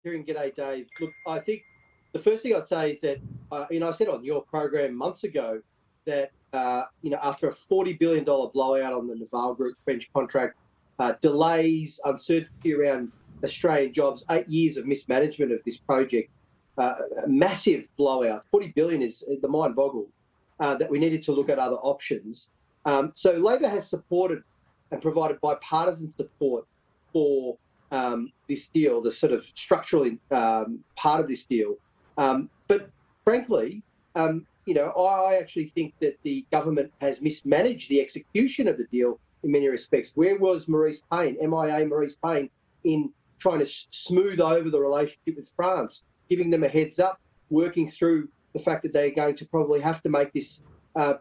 Kieran, g'day, Dave. Look, I think the first thing I'd say is that, I said on your program months ago that, after a $40 billion blowout on the Naval Group French contract, delays, uncertainty around Australian jobs, 8 years of mismanagement of this project, a massive blowout. 40 billion is the mind boggle, that we needed to look at other options. So Labor has supported and provided bipartisan support for this deal, the sort of structural part of this deal. But frankly, I actually think that the government has mismanaged the execution of the deal in many respects. Where was Maurice Payne, MIA Maurice Payne, in trying to smooth over the relationship with France, giving them a heads up, working through the fact that they're going to probably have to make this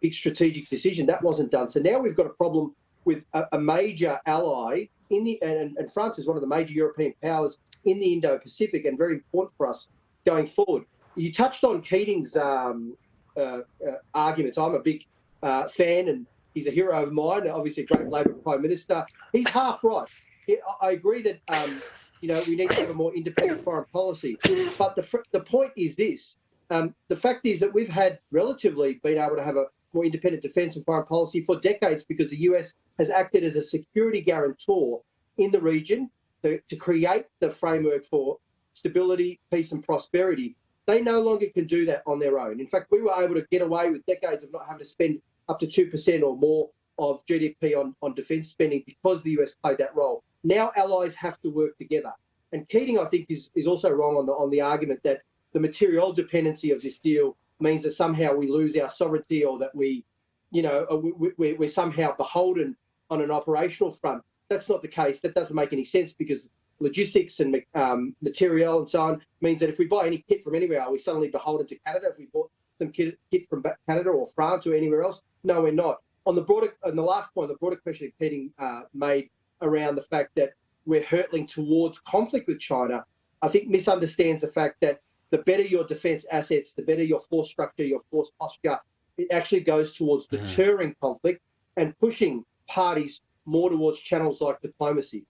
big strategic decision? That wasn't done. So now we've got a problem with a major ally in the, and France is one of the major European powers in the Indo-Pacific, and very important for us going forward. You touched on Keating's arguments. I'm a big fan, and he's a hero of mine, obviously a great Labor Prime Minister. He's half right. I agree that, we need to have a more independent foreign policy. But the point is this. The fact is that we've had relatively been able to have a more independent defence and foreign policy for decades, because the US has acted as a security guarantor in the region to create the framework for stability, peace and prosperity. They no longer can do that on their own. In fact, we were able to get away with decades of not having to spend up to 2% or more of GDP on defence spending because the US played that role. Now allies have to work together. And Keating, I think, is also wrong on the argument that the material dependency of this deal means that somehow we lose our sovereignty, or that we're somehow beholden on an operational front. That's not the case. That doesn't make any sense, because logistics and material and so on means that if we buy any kit from anywhere, are we suddenly beholden to Canada? If we bought some kit from Canada or France or anywhere else, no, we're not. On the last point, the broader question that Keating made around the fact that we're hurtling towards conflict with China, I think misunderstands the fact that the better your defence assets, the better your force structure, your force posture, it actually goes towards deterring conflict and pushing parties more towards channels like diplomacy.